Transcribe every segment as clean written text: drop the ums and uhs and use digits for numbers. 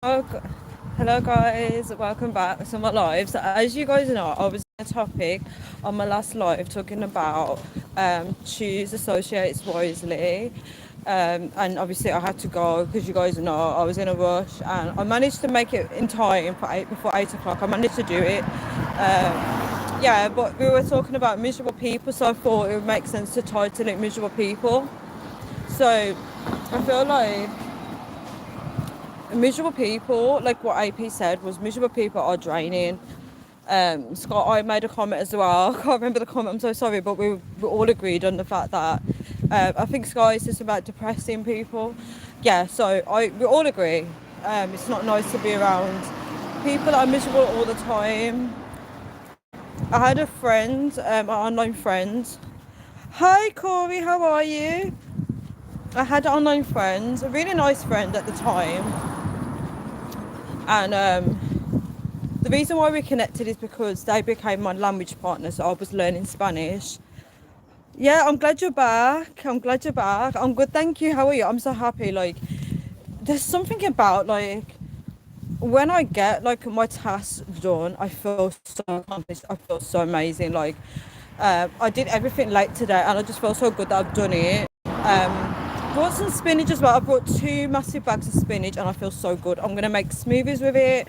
Oh, hello guys, welcome back to my live. So as you guys know, I was on a topic on my last live talking about choose associates wisely. And obviously I had to go because you guys know I was in a rush and I managed to make it in time for before 8 o'clock. I managed to do it. Yeah, but we were talking about miserable people, so I thought it would make sense to title it miserable people. So I feel like miserable people, like what AP said, was miserable people are draining. Scott, I made a comment as well. I can't remember the comment. I'm so sorry, but we all agreed on the fact that I think Sky is just about depressing people. Yeah, so we all agree. It's not nice to be around people that are miserable all the time. I had a friend, an online friend. Hi Corey, how are you? I had an online friend, a really nice friend at the time, and the reason why we connected is because they became my language partner, so I was learning Spanish. Yeah, I'm glad you're back. I'm glad you're back. I'm good, thank you. How are you? I'm so happy. Like, there's something about like when I get like my tasks done, I feel so accomplished. I feel so amazing. Like, I did everything late today, and I just feel so good that I've done it. Brought some spinach as well. I brought two massive bags of spinach and I feel so good. I'm going to make smoothies with it.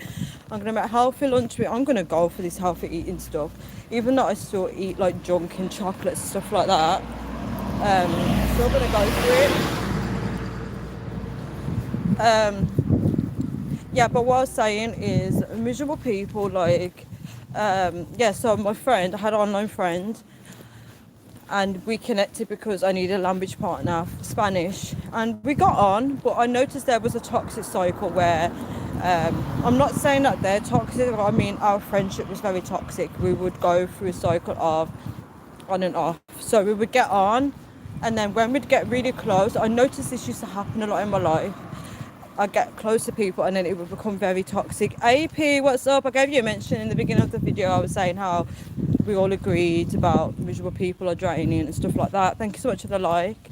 I'm going to make healthy lunch with it. I'm going to go for this healthy eating stuff. Even though I still eat like junk and chocolates and stuff like that. Still going to go for it. Yeah, but what I was saying is miserable people like, yeah, so my friend, I had an online friend and we connected because I needed a language partner for Spanish, and we got on. But I noticed there was a toxic cycle where I'm not saying that they're toxic. I mean, our friendship was very toxic. We would go through a cycle of on and off. So we would get on, and then when we'd get really close, I noticed this used to happen a lot in my life. I get close to people and then it would become very toxic. AP, what's up? I gave you a mention in the beginning of the video. I was saying how we all agreed about miserable people are draining and stuff like that. Thank you so much for the like.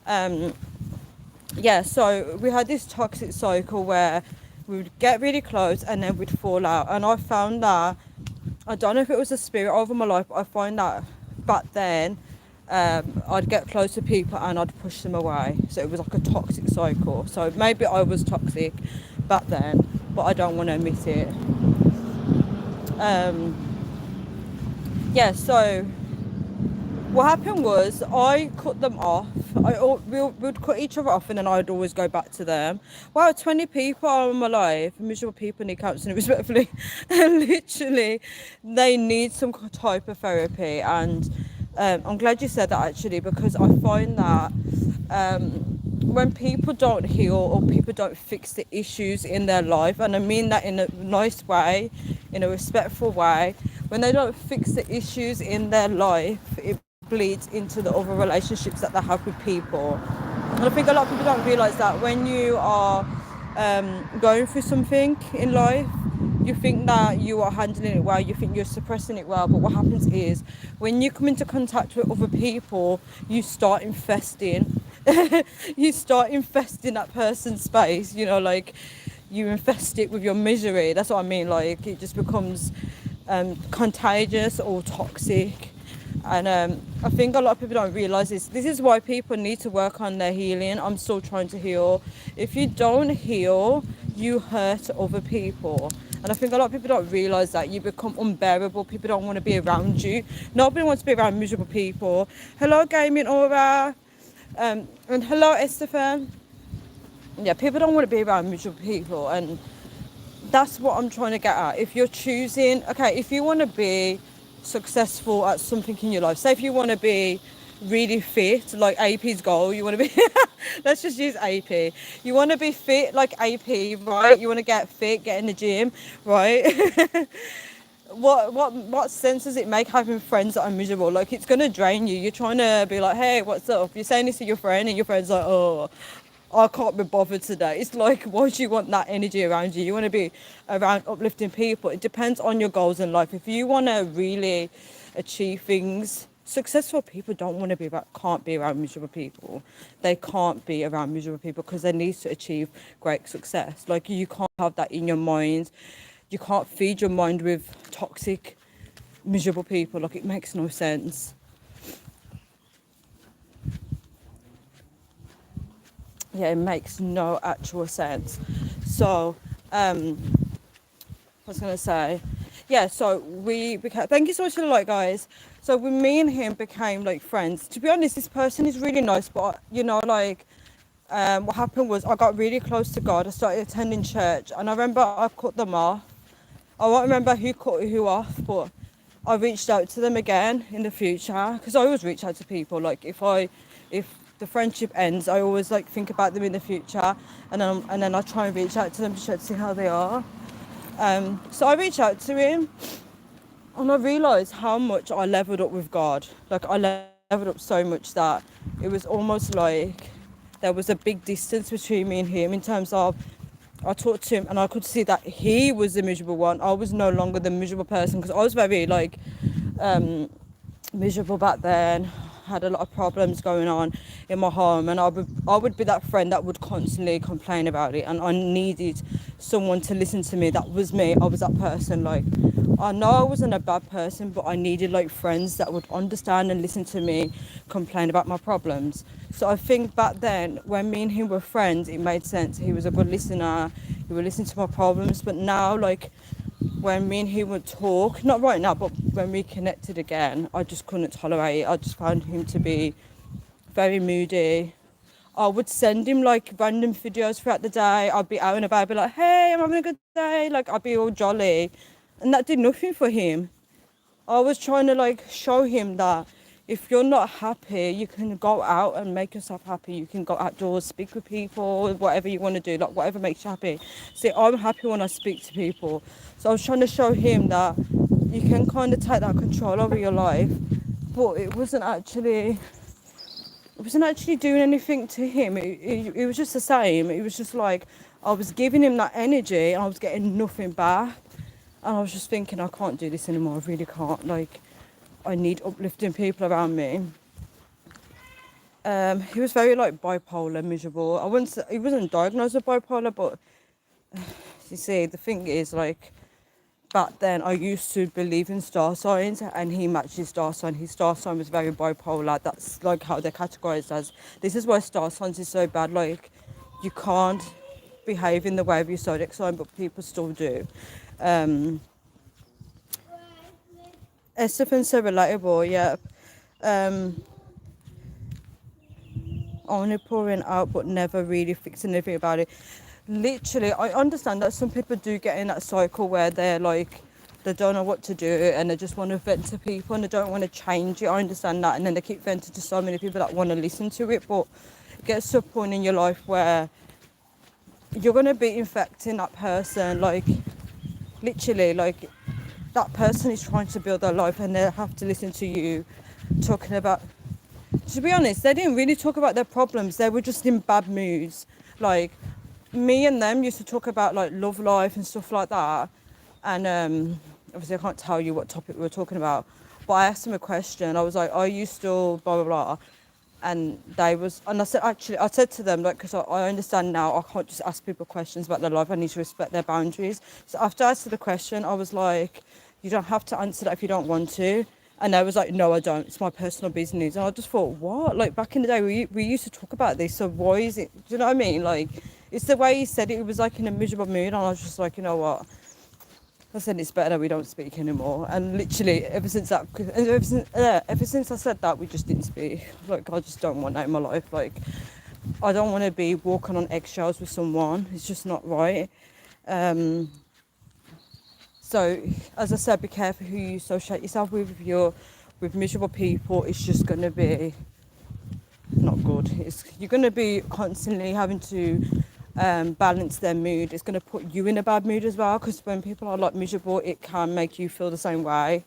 Um, yeah, so we had this toxic cycle where we would get really close and then we'd fall out. And I found that, I don't know if it was a spirit over my life, but I find that back then I'd get close to people and I'd push them away. So it was like a toxic cycle. So maybe I was toxic back then, but I don't want to admit it. Um, yeah, so what happened was I cut them off. We would cut each other off and then I'd always go back to them. Wow, 20 people are in my life. Miserable people need counselling respectfully. And literally, they need some type of therapy. And I'm glad you said that actually, because I find that when people don't heal or people don't fix the issues in their life, and I mean that in a nice way, in a respectful way, when they don't fix the issues in their life, it bleeds into the other relationships that they have with people. And I think a lot of people don't realise that when you are going through something in life, you think that you are handling it well, you think you're suppressing it well, but what happens is when you come into contact with other people, you start infesting. You start infesting that person's space, you know, like you infest it with your misery. That's what I mean. Like it just becomes contagious or toxic. And I think a lot of people don't realise this. This is why people need to work on their healing. I'm still trying to heal. If you don't heal, you hurt other people. And I think a lot of people don't realise that you become unbearable. People don't want to be around you. Nobody wants to be around miserable people. Hello, Gaming Aura. And hello, Estefan. Yeah, people don't want to be around miserable people. And that's what I'm trying to get at. If you're choosing, okay, if you want to be successful at something in your life, say if you want to be really fit, like AP's goal, you want to be, let's just use AP. You want to be fit like AP, right? You want to get fit, get in the gym, right? What sense does it make having friends that are miserable? Like it's gonna drain you. You're trying to be like, hey, what's up? You're saying this to your friend and your friend's like, oh, I can't be bothered today. It's like, why do you want that energy around you? You want to be around uplifting people. It depends on your goals in life. If you want to really achieve things successful people don't want to be about, can't be around miserable people. They can't be around miserable people because they need to achieve great success. Like, you can't have that in your mind. You can't feed your mind with toxic, miserable people. Like, it makes no sense. Yeah, it makes no actual sense. So, I was gonna say, yeah. So we became. Thank you so much for the like, guys. So me and him became like friends. To be honest, this person is really nice, but you know, like, what happened was I got really close to God. I started attending church, and I remember I cut them off. I won't remember who cut who off, but I reached out to them again in the future because I always reach out to people. Like, if the friendship ends, I always like think about them in the future, and then I try and reach out to them to try to see how they are. So I reached out to him, and I realised how much I leveled up with God. Like, I leveled up so much that it was almost like there was a big distance between me and him in terms of I talked to him and I could see that he was the miserable one. I was no longer the miserable person because I was very like miserable back then. Had a lot of problems going on in my home, and I would be that friend that would constantly complain about it, and I needed someone to listen to me. That was me. I was that person. Like, I know I wasn't a bad person, but I needed like friends that would understand and listen to me complain about my problems. So I think back then when me and him were friends, it made sense. He was a good listener. He would listen to my problems. But now, like, when me and he would talk, not right now, but when we connected again, I just couldn't tolerate it. I just found him to be very moody. I would send him like random videos throughout the day. I'd be out and about, I'd be like, hey, I'm having a good day. Like, I'd be all jolly. And that did nothing for him. I was trying to like show him that if you're not happy, you can go out and make yourself happy. You can go outdoors, speak with people, whatever you want to do, like whatever makes you happy. See, I'm happy when I speak to people. So I was trying to show him that you can kind of take that control over your life, but it wasn't actually doing anything to him. It was just the same. It was just like I was giving him that energy and I was getting nothing back. And I was just thinking, I can't do this anymore. I really can't. Like, I need uplifting people around me. He was very like bipolar, miserable. I wouldn't say, he wasn't diagnosed with bipolar, but you see, the thing is, like, back then I used to believe in star signs, and he matched his star sign. His star sign was very bipolar. That's like how they're categorized as. This is why star signs is so bad. Like, you can't behave in the way of your zodiac sign, but people still do. Estephen's so relatable, yeah. Only pouring out but never really fixing anything about it. Literally, I understand that some people do get in that cycle where they're like, they don't know what to do and they just want to vent to people and they don't want to change it. I understand that, and then they keep venting to so many people that want to listen to it, but it gets to a point in your life where you're going to be infecting that person. Like, literally, like, that person is trying to build their life and they have to listen to you talking about, to be honest, they didn't really talk about their problems. They were just in bad moods. Like, me and them used to talk about like love life and stuff like that. And obviously I can't tell you what topic we were talking about, but I asked them a question. I was like, are you still blah, blah, blah? And I said, actually, I said to them, like, because I understand now, I can't just ask people questions about their life. I need to respect their boundaries. So after I answered the question, I was like, you don't have to answer that if you don't want to. And they was like, no, I don't. It's my personal business. And I just thought, what? Like, back in the day, we used to talk about this. So why is it, do you know what I mean? Like, it's the way he said it. It was like in a miserable mood. And I was just like, you know what? I said it's better that we don't speak anymore. And literally, ever since I said that, we just didn't speak. Like, I just don't want that in my life. Like, I don't want to be walking on eggshells with someone. It's just not right. So, as I said, be careful who you associate yourself with. If you're with miserable people, it's just going to be not good. You're going to be constantly having to balance their mood. It's going to put you in a bad mood as well, because when people are like miserable, it can make you feel the same way.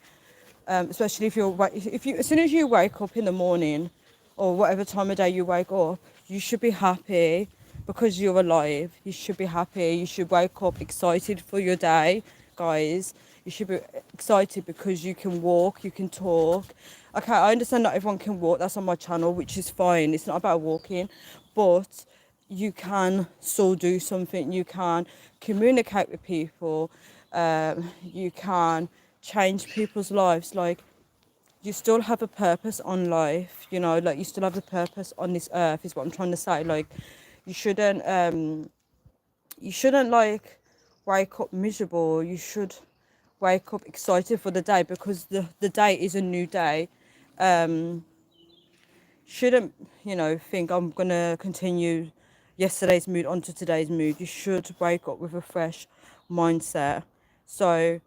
Especially if as soon as you wake up in the morning, or whatever time of day you wake up, you should be happy because you're alive. You should be happy. You should wake up excited for your day, guys. You should be excited because you can walk, you can talk. Okay, I understand not everyone can walk. That's on my channel, which is fine. It's not about walking, but you can still do something. You can communicate with people. You can change people's lives. Like, you still have a purpose on life, you know, like you still have a purpose on this earth is what I'm trying to say. Like, you shouldn't like wake up miserable. You should wake up excited for the day, because the day is a new day. Shouldn't, you know, think I'm gonna continue yesterday's mood onto today's mood. You should wake up with a fresh mindset. So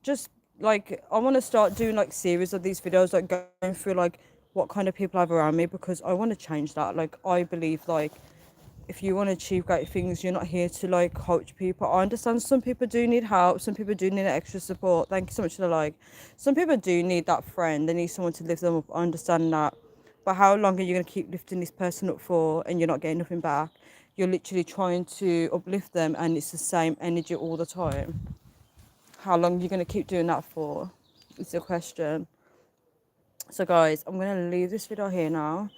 just like, I want to start doing like series of these videos, like going through like what kind of people I have around me, because I want to change that. Like, I believe like, if you want to achieve great things, you're not here to like coach people. I understand some people do need help, some people do need extra support. Thank you so much for the like. Some people do need that friend, they need someone to lift them up. I understand that. But how long are you going to keep lifting this person up for and you're not getting nothing back? You're literally trying to uplift them and it's the same energy all the time. How long are you going to keep doing that for? It's a question. So guys, I'm going to leave this video here now,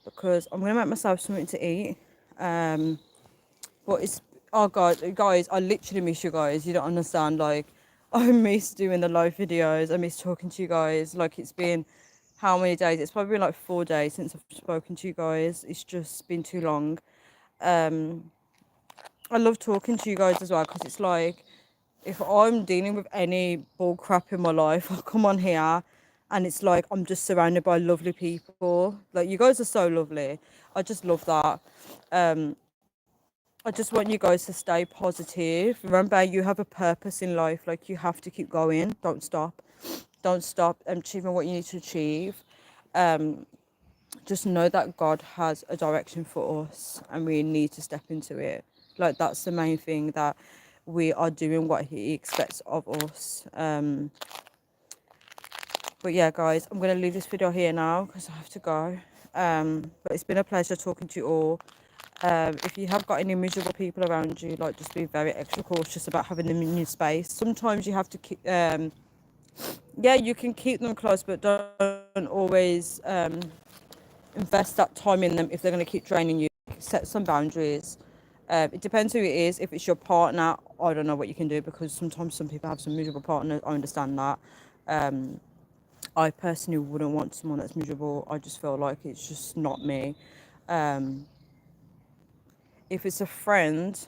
because I'm going to make myself something to eat. But it's, oh god, guys, I literally miss you guys. You don't understand. Like, I miss doing the live videos. I miss talking to you guys. Like, it's been how many days? It's probably been like 4 days since I've spoken to you guys. It's just been too long. I love talking to you guys as well, because it's like, if I'm dealing with any bull crap in my life, I'll come on here and it's like I'm just surrounded by lovely people. Like, you guys are so lovely. I just love that. I just want you guys to stay positive. Remember, you have a purpose in life. Like, you have to keep going. Don't stop. Don't stop achieving what you need to achieve. Just know that God has a direction for us and we need to step into it. Like, that's the main thing, that we are doing what he expects of us. But yeah, guys, I'm going to leave this video here now because I have to go. But it's been a pleasure talking to you all. If you have got any miserable people around you, like, just be very extra cautious about having them in your space. Sometimes you have to keep, yeah, you can keep them close, but don't always invest that time in them if they're going to keep draining you. Set some boundaries. It depends who it is. If it's your partner, I don't know what you can do, because sometimes some people have some miserable partners. I understand that. I personally wouldn't want someone that's miserable. I just feel like it's just not me. If it's a friend,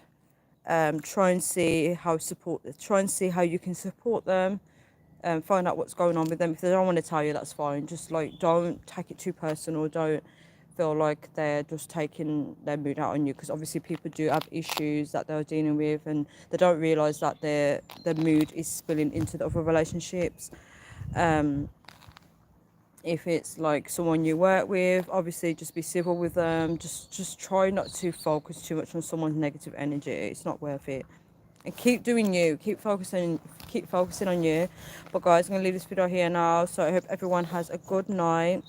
try and see how you can support them, find out what's going on with them. If they don't want to tell you, that's fine. Just like, don't take it too personal. Don't feel like they're just taking their mood out on you, because obviously people do have issues that they're dealing with and they don't realize that their mood is spilling into the other relationships. If it's like someone you work with, obviously just be civil with them. Just try not to focus too much on someone's negative energy. It's not worth it. And keep doing you. Keep focusing on you. But guys, I'm gonna leave this video here now. So I hope everyone has a good night,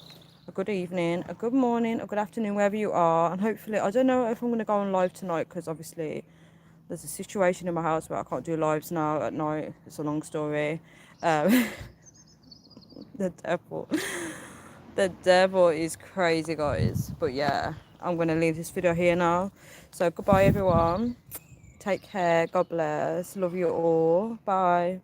a good evening, a good morning, a good afternoon, wherever you are. And hopefully, I don't know if I'm gonna go on live tonight, because obviously there's a situation in my house where I can't do lives now at night. It's a long story. The devil. The devil is crazy, guys. But yeah, I'm going to leave this video here now. So goodbye, everyone. Take care. God bless. Love you all. Bye.